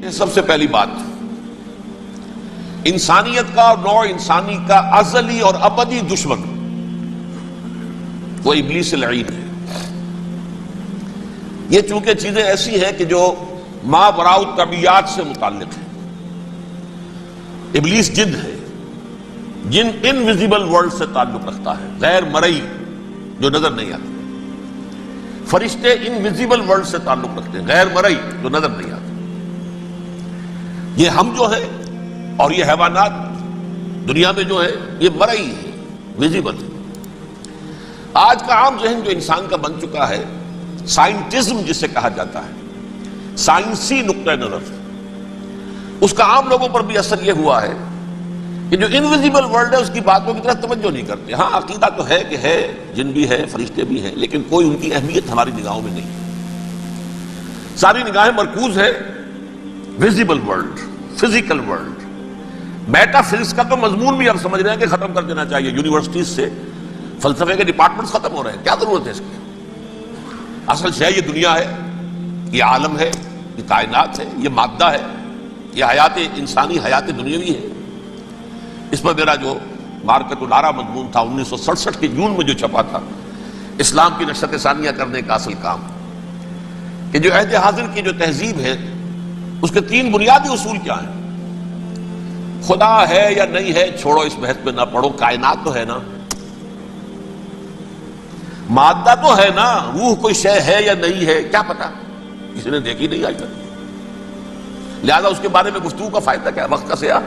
سب سے پہلی بات، انسانیت کا اور نوع انسانی کا ازلی اور ابدی دشمن وہ ابلیس لعین ہے۔ یہ چونکہ چیزیں ایسی ہیں کہ جو ماوراء الطبیعات سے متعلق ہیں۔ ابلیس جن ہے، جن انویزیبل ورلڈ سے تعلق رکھتا ہے، غیر مرئی جو نظر نہیں آتی۔ فرشتے انویزیبل ورلڈ سے تعلق رکھتے ہیں، غیر مرئی جو نظر نہیں آتے۔ یہ ہم جو ہے اور یہ حیوانات دنیا میں جو ہے یہ مرئی ہے، ویزیبل ہے۔ آج کا عام ذہن جو انسان کا بن چکا ہے، سائنٹزم جسے کہا جاتا ہے، سائنسی نقطہ نظر، اس کا عام لوگوں پر بھی اثر یہ ہوا ہے کہ جو انویزیبل ورلڈ ہے اس کی باتوں کی طرف توجہ نہیں کرتے۔ ہاں عقیدہ تو ہے کہ ہے، جن بھی ہے، فرشتے بھی ہیں، لیکن کوئی ان کی اہمیت ہماری نگاہوں میں نہیں۔ ساری نگاہیں مرکوز ہے visible world, physical world. Meta physics کا تو مضمون بھی اب سمجھ رہے ہیں کہ ختم کر دینا چاہیے، یونیورسٹیز سے فلسفے کے ڈپارٹمنٹس ختم ہو رہے ہیں، کیا ضرورت ہے اس کی؟ اصل شے یہ دنیا ہے، یہ عالم ہے، یہ کائنات ہے، یہ مادہ ہے، یہ حیات انسانی، حیات دنیاوی ہے۔ اس پر میرا جو مارکت الارا مضمون تھا 1967 کے جون میں جو چھپا تھا، اسلام کی نشرت ثانیہ کرنے کا اصل کام، کہ جو عہد حاضر کی جو تہذیب ہے اس کے 3 بنیادی اصول کیا ہیں؟ خدا ہے یا نہیں ہے چھوڑو، اس بحث میں نہ پڑھو، کائنات تو ہے نا، مادہ تو ہے نا، روح کوئی شے ہے یا نہیں ہے کیا پتا، کسی نے دیکھی نہیں آج تک، لہذا اس کے بارے میں گفتگو کا فائدہ کیا؟ وقت کا سیاح۔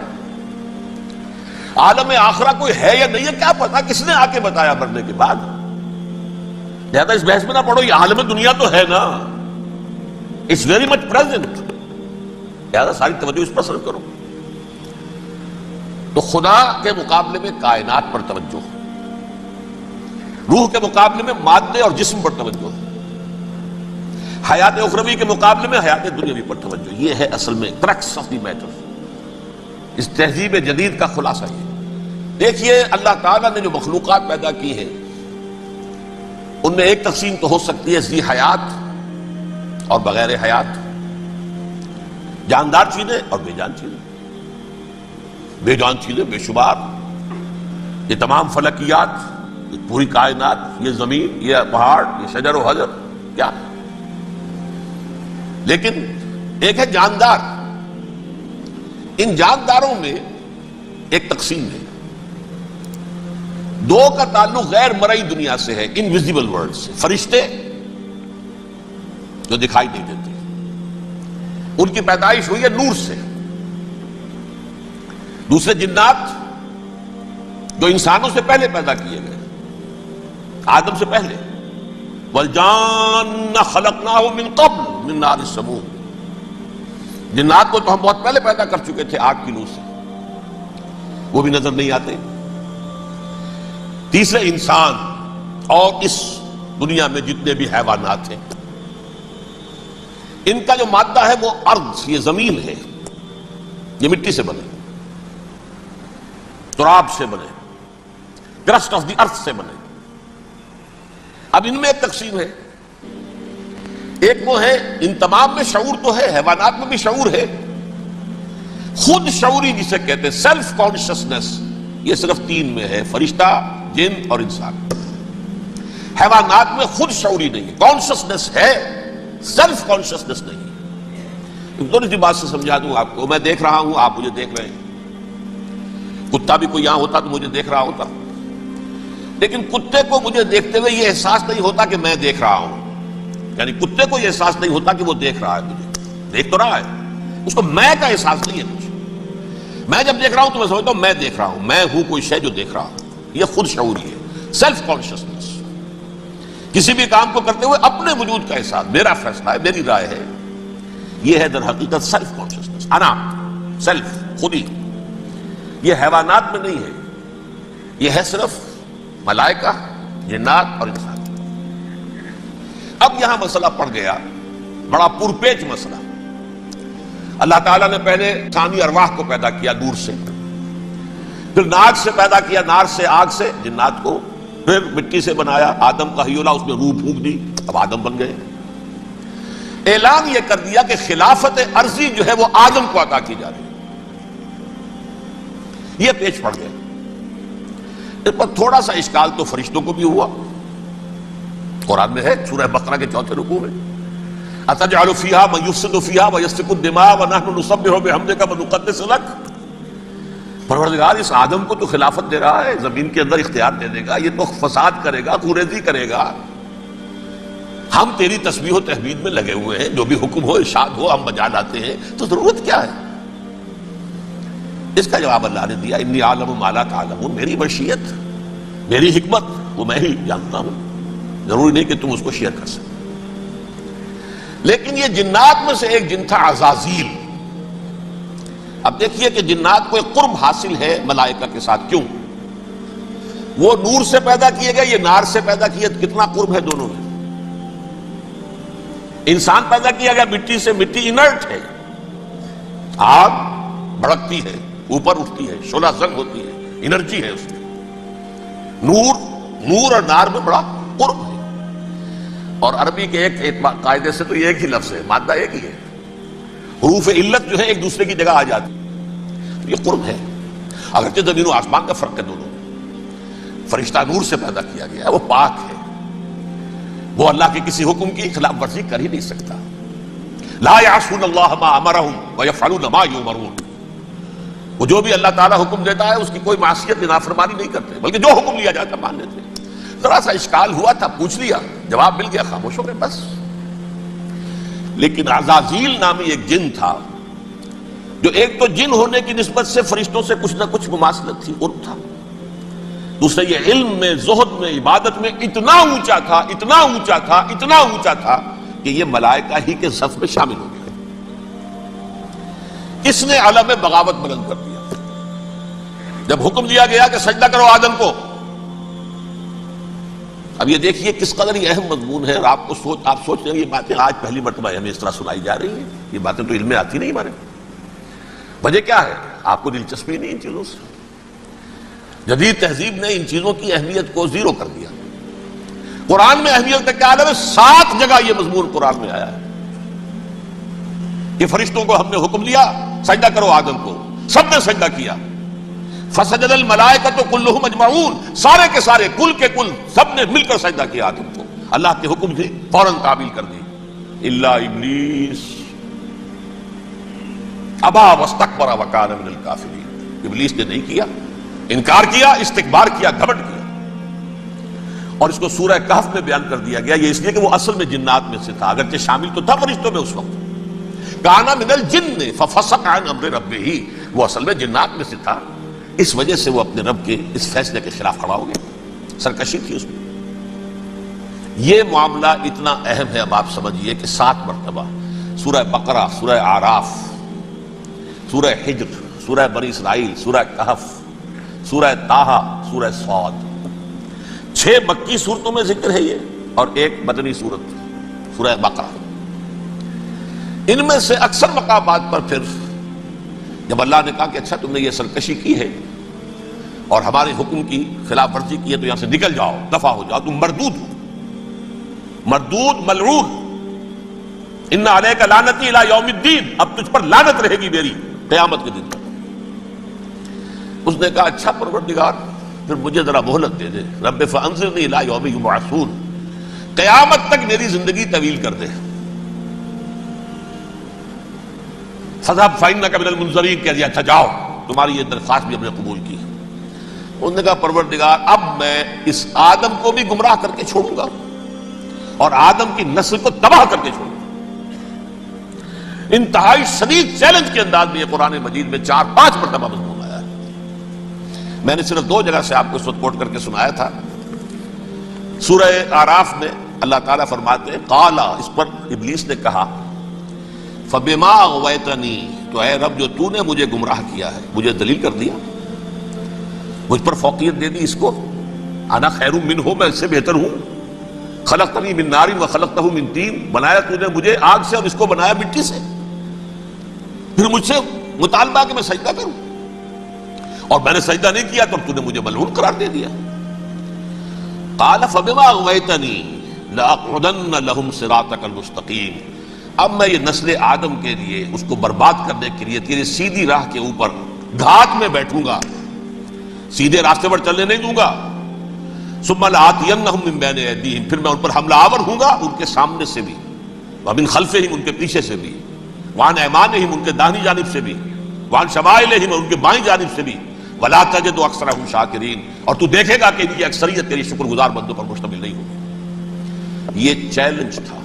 عالم آخرہ کوئی ہے یا نہیں ہے کیا پتا، کس نے آ کے بتایا مرنے کے بعد، لہذا اس بحث میں نہ پڑھو، یہ عالم دنیا تو ہے نا، اٹس ویری مچ پریزنٹ، لہذا ساری توجہ اس پر صرف کرو۔ تو خدا کے مقابلے میں کائنات پر توجہ، روح کے مقابلے میں مادے اور جسم پر توجہ، حیات اخروی کے مقابلے میں حیات دنیاوی پر توجہ۔ یہ ہے اصل میں کرکس آف دی میٹر، اس تہذیب جدید کا خلاصہ یہ۔ دیکھیے اللہ تعالیٰ نے جو مخلوقات پیدا کی ہیں ان میں ایک تقسیم تو ہو سکتی ہے ذی حیات اور بغیر حیات، جاندار چیزیں اور بے جان چیزیں۔ بے جان چیزیں بے شمار، یہ تمام فلکیات، یہ پوری کائنات، یہ زمین، یہ پہاڑ، یہ شجر و حجر، کیا؟ لیکن ایک ہے جاندار۔ ان جانداروں میں ایک تقسیم ہے، 2 کا تعلق غیر مرئی دنیا سے ہے، انویزیبل ورلڈ سے۔ فرشتے جو دکھائی نہیں دیتے، ان کی پیدائش ہوئی ہے نور سے۔ دوسرے جنات جو انسانوں سے پہلے پیدا کیے گئے، آدم سے پہلے، وَالْجَانَّ خَلَقْنَاهُ مِن قَبْلُ مِن نَارِ السَّمُومِ، جنات کو تو ہم بہت پہلے پیدا کر چکے تھے آگ کی نور سے، وہ بھی نظر نہیں آتے۔ تیسرے انسان اور اس دنیا میں جتنے بھی حیوانات ہیں، ان کا جو مادہ ہے وہ ارض، یہ زمین ہے، یہ مٹی سے بنے، تراب سے بنے، کرسٹ آف دی ارتھ سے بنے۔ اب ان میں ایک تقسیم ہے، ایک وہ ہے، ان تمام میں شعور تو ہے، حیوانات میں بھی شعور ہے، خود شعوری جسے کہتے ہیں سیلف کانشسنس، یہ صرف 3 میں ہے، فرشتہ، جن اور انسان۔ حیوانات میں خود شعوری نہیں ہے، کانشسنس ہے، سیلف کانشسنس نہیں ہے۔ تھوڑی سی بات سے سمجھا دوں آپ کو، میں دیکھ رہا ہوں، آپ مجھے دیکھ رہے ہیں، کتا بھی کوئی یہاں ہوتا تو مجھے دیکھ رہا ہوتا، لیکن کتے کو مجھے دیکھتے ہوئے یہ احساس نہیں ہوتا کہ میں دیکھ رہا ہوں، یعنی کتے کو یہ احساس نہیں ہوتا کہ وہ دیکھ رہا ہے، مجھے دیکھ تو رہا ہے، اس کو میں کا احساس نہیں ہے کچھ۔ میں جب دیکھ رہا ہوں تو میں سمجھتا ہوں میں دیکھ رہا ہوں، میں ہوں کوئی شے جو دیکھ رہا ہوں، یہ خود شعوری ہے، سیلف کانشسنس۔ کسی بھی کام کو کرتے ہوئے اپنے وجود کا احساس، میرا فیصلہ ہے، میری رائے ہے، یہ ہے در حقیقت سیلف کانشسنس، انا، سیلف، خودی۔ یہ حیوانات میں نہیں ہے، یہ ہے صرف ملائکہ، جنات اور انسان۔ اب یہاں مسئلہ پڑ گیا، بڑا پرپیچ مسئلہ۔ اللہ تعالیٰ نے پہلے انسانی ارواح کو پیدا کیا نور سے، پھر ناک سے پیدا کیا، نار سے، آگ سے جنات کو، پھر مٹی سے بنایا، آدم کا حی اللہ، اس میں روح پھونک دی، اب آدم بن گئے۔ اعلان یہ کر دیا کہ خلافت عرضی جو ہے وہ آدم کو عطا کی جا رہی ہے. یہ پیش پڑ گیا. اس پر تھوڑا سا اشکال تو فرشتوں کو بھی ہوا. قرآن میں ہے سورہ بقرہ کے 4 رکوع میں اتجعل فیہا من یفسد فیہا ویسفک الدماء ونحن نسبح بحمدک ونقدس لک. پروردگار اس آدم کو تو خلافت دے رہا ہے، زمین کے اندر اختیار دے دے گا، یہ تو فساد کرے گا، خونریزی کرے گا، ہم تیری تسبیح و تحمید میں لگے ہوئے ہیں، جو بھی حکم ہو ارشاد ہو ہم بجا لاتے ہیں، تو ضرورت کیا ہے؟ اس کا جواب اللہ نے دیا انی اعلم ما لا تعلمون. میری مشیت، میری حکمت وہ میں ہی جانتا ہوں، ضروری نہیں کہ تم اس کو شیئر کر سکتے. لیکن یہ جنات میں سے ایک جن تھا عزازیل. اب دیکھیے کہ جنات کو ایک قرب حاصل ہے ملائکہ کے ساتھ. کیوں؟ وہ نور سے پیدا کیے گئے، یہ نار سے پیدا کیے، کتنا قرب ہے دونوں میں. انسان پیدا کیا گیا مٹی سے، مٹی انرٹ ہے، آگ بھڑکتی ہے، اوپر اٹھتی ہے، شعلہ زنگ ہوتی ہے، انرجی ہے اس میں. نور اور نار میں بڑا قرب ہے. اور عربی کے ایک قاعدے سے تو یہ ایک ہی لفظ ہے، مادہ ایک ہی ہے، حروف علت جو ہے ایک دوسرے کی جگہ آ جاتی. یہ قرب ہے، اگرچہ زمین و آسمان کا فرق ہے دونوں میں. فرشتہ نور سے پیدا کیا گیا ہے، وہ پاک ہے، وہ اللہ کے کسی حکم کی خلاف ورزی کر ہی نہیں سکتا. لا یعصون اللہ ما امرہم ویفعلون ما یؤمرون. وہ جو بھی اللہ تعالیٰ حکم دیتا ہے اس کی کوئی معصیت نافرمانی نہیں کرتے، بلکہ جو حکم لیا جاتا مان لیتے. ذرا سا اشکال ہوا تھا، پوچھ لیا، جواب مل گیا، خاموش ہو گئے بس. لیکن عزازیل نامی ایک جن تھا، جو ایک تو جن ہونے کی نسبت سے فرشتوں سے کچھ نہ کچھ مماثلت تھی، قرب تھا. دوسرا یہ علم میں، زہد میں، عبادت میں اتنا اونچا تھا، اتنا اونچا تھا، اتنا اونچا تھا کہ یہ ملائکہ ہی کے صف میں شامل ہو گیا. اس نے علم بغاوت بلند کر دیا. جب حکم دیا گیا کہ سجدہ کرو آدم کو، اب یہ دیکھیے کس قدر یہ اہم مضمون ہے. آپ سوچ رہے ہیں یہ باتیں آج پہلی مرتبہ ہمیں اس طرح سنائی جا رہی ہیں. یہ باتیں تو علم میں آتی نہیں ہمارے. وجہ کیا ہے؟ آپ کو دلچسپی نہیں ان چیزوں سے. جدید تہذیب نے ان چیزوں کی اہمیت کو زیرو کر دیا. قرآن میں اہمیت کا کیا عالم ہے؟ 7 جگہ یہ مضمون قرآن میں آیا ہے کہ فرشتوں کو ہم نے حکم دیا سجدہ کرو آدم کو، سب نے سجدہ کیا. فسجد الملائکۃ کلھم اجمعون، سارے کے سارے، کل کے کل، سب نے مل کر سجدہ کیا آدم کو. اللہ کے حکم سے فوراً تعمیل کر دی. الا ابلیس ابا واستکبر وکان من الکافرین. ابلیس نے نہیں کیا، انکار کیا، استکبار کیا، گھمنڈ کیا. اور اس کو سورہ کہف میں بیان کر دیا گیا. یہ اس لیے کہ وہ اصل میں جنات میں سے تھا، اگرچہ شامل تو تھا فرشتوں میں اس وقت. کانا من الجن ففسق عن امر ربہ، وہ اصل میں جنات میں سے تھا. اس وجہ سے وہ اپنے رب کے اس فیصلے کے خلاف کھڑا ہو گیا. سرکشی تھی اس میں. یہ معاملہ اتنا اہم ہے، اب آپ سمجھیے کہ 7 مرتبہ سورہ بقرہ، سورہ اعراف، سورہ حجر، سورہ بنی اسرائیل، سورہ کہف، سورہ طٰہٰ، سورہ صاد، 6 مکی صورتوں میں ذکر ہے یہ، اور ایک مدنی صورت سورہ بقرہ. ان میں سے اکثر مقامات پر پھر جب اللہ نے کہا کہ اچھا تم نے یہ سرکشی کی ہے اور ہمارے حکم کی خلاف ورزی کی ہے تو یہاں سے نکل جاؤ، دفع ہو جاؤ، تم مردود ہو، مردود ملعون. ان علیک لعنتی الی یوم الدین، اب تجھ پر لعنت رہے گی میری قیامت کے دن تک. اس نے کہا اچھا پروردگار پھر مجھے ذرا مہلت دے دے. رب فانظرنی الی یوم یبعثون، قیامت تک میری زندگی طویل کر دے. فذهب فإنك من المنظرین، کہہ دیا اچھا جاؤ، تمہاری یہ درخواست بھی ہم نے قبول کی. انہوں نے کہا پروردگار اب میں اس آدم کو بھی گمراہ کر کے چھوڑوں گا اور آدم کی نسل کو تباہ کر کے چھوڑوں گا. انتہائی شدید چیلنج کے انداز میں یہ قرآن مجید میں 4-5 مرتبہ مضمون آیا ہے. میں نے صرف 2 جگہ سے آپ کو اس وقت کوٹ کر کے سنایا تھا. سورہ اعراف میں اللہ تعالیٰ فرماتے ہیں قالا، اس پر ابلیس نے کہا فبما اغویتنی، تو اے رب جو تو نے مجھے گمراہ کیا ہے، مجھے دلیل کر دیا، مجھ پر فوقیت دے دی اس کو. انا خیر منہ، میں اس سے بہتر ہوں. خلقتنی من نار وخلقتہ من طین، بنایا تو نے مجھے آگ سے اور اس کو بنایا مٹی سے. پھر مجھ سے مطالبہ کہ میں سجدہ کروں، اور میں نے سجدہ نہیں کیا تو تو نے مجھے ملعون قرار دے دیا. قال فبما اغویتنی لاقعدن لهم صراطک المستقیم، اب میں یہ نسل آدم کے لیے اس کو برباد کرنے کے لیے تیرے سیدھی راہ کے اوپر گھات میں بیٹھوں گا، سیدھے راستے پر چلنے نہیں دوں گا۔ ثم لآتینہم من بین ایدیہم، پھر میں ان پر حملہ آور ہوں گا ان کے سامنے سے بھی، ومن خلفہم ان کے پیچھے سے بھی، وعن ایمانہم ان کے داہنی جانب سے بھی، وعن شمائلہم ان کے بائیں جانب سے بھی، ولا تجد اکثرہم شاکرین، اور تو دیکھے گا کہ ان کی اکثریت تیری شکر گزار بندوں پر مشتمل نہیں ہوگی۔ یہ چیلنج تھا،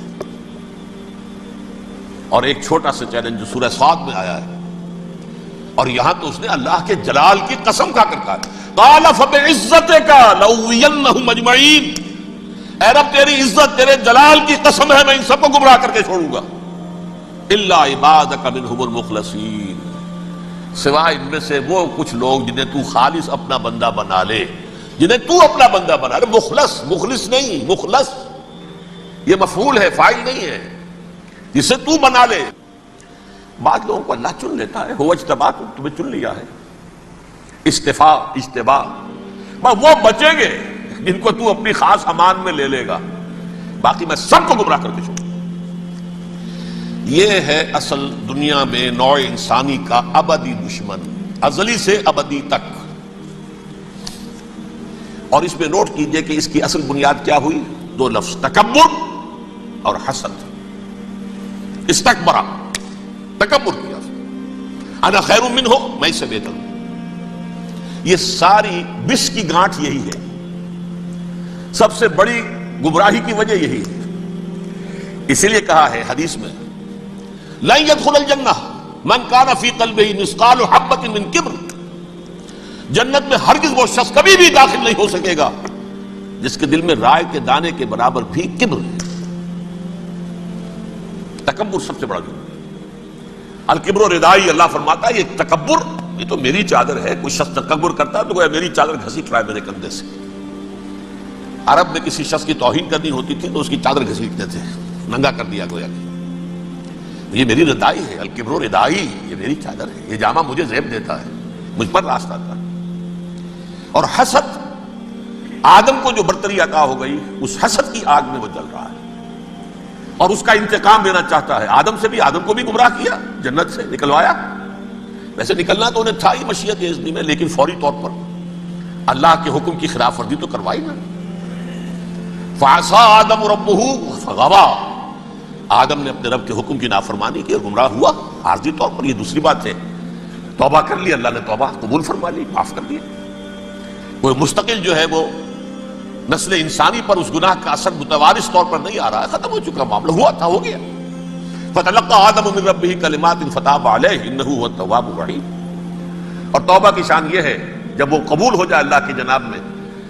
اور ایک چھوٹا سا چیلنج جو سورہ صاد میں آیا ہے، اور یہاں تو اس نے اللہ کے جلال کی قسم کھا کر کہا، قال فبعزتک لأغوینہم اجمعین، اے رب تیری عزت تیرے جلال کی قسم ہے میں ان سب کو گمراہ کر کے چھوڑوں گا، الا عبادک منہم المخلصین، سوائے ان میں سے وہ کچھ لوگ جنہیں تو خالص اپنا بندہ بنا لے، جنہیں تو اپنا بندہ بنا لے۔ مخلص، مخلص نہیں، مخلص یہ مفعول ہے، فاعل نہیں ہے، جسے تو بنا لے۔ بعض لوگوں کو اللہ چن لیتا ہے، ہو اجتباکم، تمہیں چن لیا ہے، استفاء اجتباء، وہ بچیں گے جن کو تو اپنی خاص امان میں لے لے گا، باقی میں سب کو گمراہ کر کے چھوڑوں۔ یہ ہے اصل دنیا میں نوع انسانی کا ابدی دشمن، ازلی سے ابدی تک۔ اور اس میں نوٹ کیجئے کہ اس کی اصل بنیاد کیا ہوئی؟ دو لفظ، تکبر اور حسد۔ استکبرا، تکبر کیا، انا خیر منہ، میں اس سے بہتر ہوں۔ یہ ساری بس کی گانٹھ یہی ہے، سب سے بڑی گمراہی کی وجہ یہی ہے۔ اسی لیے کہا ہے حدیث میں، لن يدخل الجنہ من کان فی قلبہ مثقال حبۃ من کبر، جنت میں ہرگز وہ شخص کبھی بھی داخل نہیں ہو سکے گا جس کے دل میں رائے کے دانے کے برابر بھی کبر ہے۔ تکبر سب سے بڑا جرم ہے۔ الکبر ردائی، اللہ فرماتا ہے یہ تکبر یہ تو میری چادر ہے۔ کوئی شخص تکبر کرتا ہے تو گویا میری چادر گھسیٹ رہا ہے میرے کندھے سے۔ عرب میں کسی شخص کی توہین کرنی ہوتی تھی تو اس کی چادر گھسیٹتے تھے، ننگا کر دیا گویا کہ یہ میری ردائی ہے، الکبر ردائی، یہ میری چادر ہے، یہ جامہ مجھے زیب دیتا ہے، مجھ پر راستہ تھا۔ اور حسد، آدم کو جو برتری عطا ہو گئی اس حسد کی آگ میں وہ جل رہا ہے اور اس کا انتقام لینا چاہتا ہے۔ آدم سے بھی، آدم کو بھی گمراہ کیا، جنت سے نکلوایا، ویسے نکلنا تو انہیں تھا ہی مشیت اذنی میں، لیکن فوری طور پر اللہ کے حکم کی خلاف ورزی تو کروائی نا۔ فعصى آدم ربہ فغوى، آدم نے اپنے رب کے حکم کی نافرمانی کی اور گمراہ ہوا عارضی طور پر۔ یہ دوسری بات ہے، توبہ کر لی، اللہ نے توبہ قبول فرما لی، معاف کر دیا۔ کوئی مستقل جو ہے وہ نسل انسانی پر اس گناہ کا اثر متوارث طور پر نہیں آ رہا ہے، ختم ہو چکا معاملہ، ہوا تھا ہو گیا۔ فتلقى آدم من ربہ کلمات فتاب علیہ انہ هو التواب الرحیم۔ اور توبہ کی شان یہ ہے جب وہ قبول ہو جائے اللہ کی جناب میں،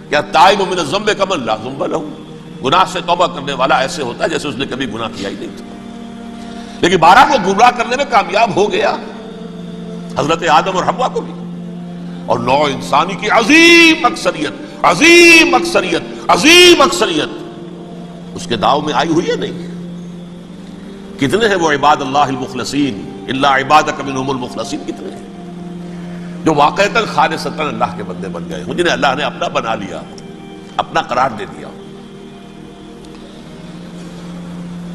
کیا تائب من الذنب کمن لا ذنب لہ، گناہ سے توبہ کرنے والا ایسے ہوتا ہے جیسے اس نے کبھی گناہ کیا ہی نہیں تھا۔ لیکن بارہ کو گمراہ کرنے میں کامیاب ہو گیا، حضرت آدم اور حوا کو بھی، اور نوع انسانی کی عظیم اکثریت، عظیم اکثریت، عظیم اکثریت اس کے داؤ میں آئی ہوئی ہے نہیں۔ کتنے ہیں وہ عباد اللہ المخلصین، الا عبادک منہم المخلصین، کتنے ہیں جو واقعتاً خالصتاً اللہ کے بندے بن گئے، جنہیں اللہ نے اپنا بنا لیا، اپنا قرار دے دیا۔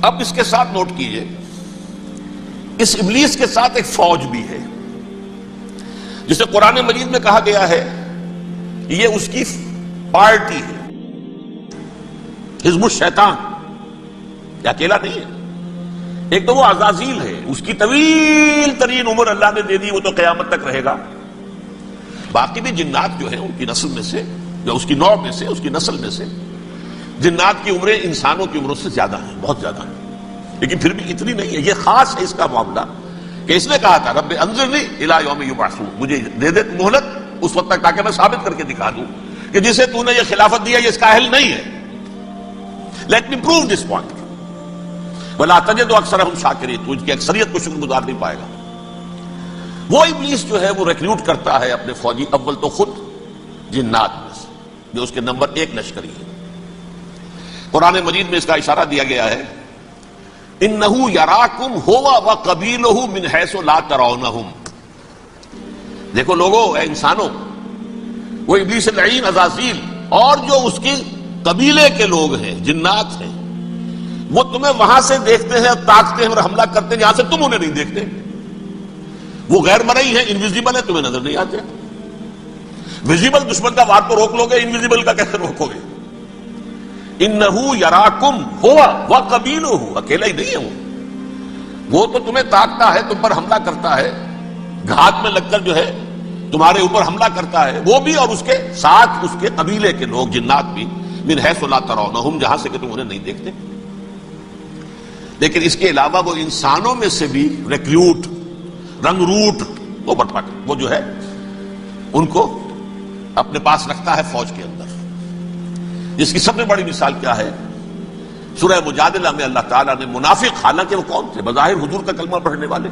اب اس کے ساتھ نوٹ کیجئے، اس ابلیس کے ساتھ ایک فوج بھی ہے جسے قرآن مجید میں کہا گیا ہے یہ اس کی پارٹی ہے، حزب الشیطان، یہ اکیلا نہیں ہے۔ ایک تو وہ عزازیل ہے، اس کی طویل ترین عمر اللہ نے دے دی، وہ تو قیامت تک رہے گا۔ باقی بھی جنات جو ہیں ان کی نسل میں سے، یا اس کی نوع میں سے، اس کی نسل میں سے، جنات کی عمریں انسانوں کی عمروں سے زیادہ ہیں، بہت زیادہ ہیں، لیکن پھر بھی اتنی نہیں ہے۔ یہ خاص ہے اس کا معاملہ کہ اس نے کہا تھا رب انظرنی الی یوم یبعثون، مجھے دے دے مہلت اس وقت تک تاکہ میں ثابت کر کے دکھا دوں کہ جسے تو نے یہ خلافت دیا یہ اس کا اہل نہیں ہے۔ Let me prove this point. ولا تجد اکثرہم شاکرین، تو ان کی اکثریت کو شکر گزار نہیں پائے گا۔ وہ ابلیس جو ہے وہ ریکروٹ کرتا ہے اپنے فوجی، اول تو خود جنات میں سے جو اس کے نمبر 1 لشکری ہے۔ قرآن مجید میں اس کا اشارہ دیا گیا ہے، انہ یراکم ہوا وقبیلہ من حیث لا ترونہم۔ دیکھو لوگوں، اے انسانوں، وہ ابلیس لعین عزازیل اور جو اس کے قبیلے کے لوگ ہیں، جنات ہیں، وہ تمہیں وہاں سے دیکھتے ہیں، تاکتے ہیں اور حملہ کرتے ہیں جہاں سے تم انہیں نہیں دیکھتے. وہ غیر مرئی ہیں، انویزیبل ہے، تمہیں نظر نہیں آتے. ویزیبل دشمن کا وار تو روک لو گے، انویزیبل کا کیسے روکو گے؟ انہو یراکم ہوا وقبیلہ، اکیلا ہی نہیں ہے وہ تو تمہیں تاکتا ہے، تم پر حملہ کرتا ہے، گھات میں لگ کر جو ہے تمہارے اوپر حملہ کرتا ہے، وہ بھی اور اس کے ساتھ اس کے قبیلے کے لوگ، جنات بھی، من حیث لا ترونہم، جہاں سے کہ تم انہیں نہیں دیکھتے. لیکن اس کے علاوہ وہ انسانوں میں سے بھی ریکریوٹ، رنگ روٹ وہ برپا کر، وہ جو ہے ان کو اپنے پاس رکھتا ہے فوج کے اندر. جس کی سب سے بڑی مثال کیا ہے؟ سورہ مجادلہ میں اللہ تعالیٰ نے منافق، حالانکہ وہ کون تھے؟ بظاہر حضور کا کلمہ پڑھنے والے،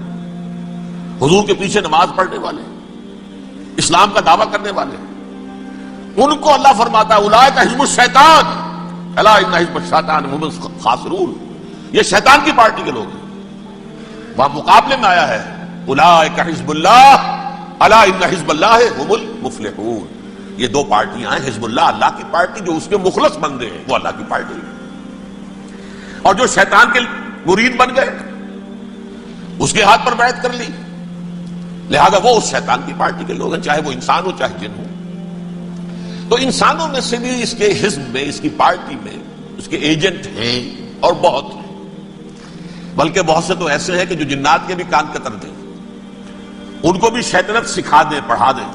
حضور کے پیچھے نماز پڑھنے والے، اسلام کا دعویٰ کرنے والے، ان کو اللہ فرماتا ہے اولئک حزب الشیطان الا ان حزب الشیطان هم الخاسرون، یہ شیطان کی پارٹی کے لوگ ہیں. وہاں مقابلے میں آیا ہے اولئک حزب اللہ الا ان حزب اللہ هم المفلحون. یہ دو پارٹیاں ہیں، حزب اللہ اللہ کی پارٹی جو اس کے مخلص بندے ہیں، وہ اللہ کی پارٹی ہے، اور جو شیطان کے مرید بن گئے اس کے ہاتھ پر بیعت کر لی، لہذا وہ اس شیطان کی پارٹی کے لوگ ہیں، چاہے وہ انسان ہو چاہے جن ہو. تو انسانوں میں سے بھی اس کے حزب میں، اس کی پارٹی میں اس کے ایجنٹ ہیں اور بہت ہیں، بلکہ بہت سے تو ایسے ہیں کہ جو جنات کے بھی کان کتر دیں، ان کو بھی شیطنت سکھا دیں، پڑھا دیں.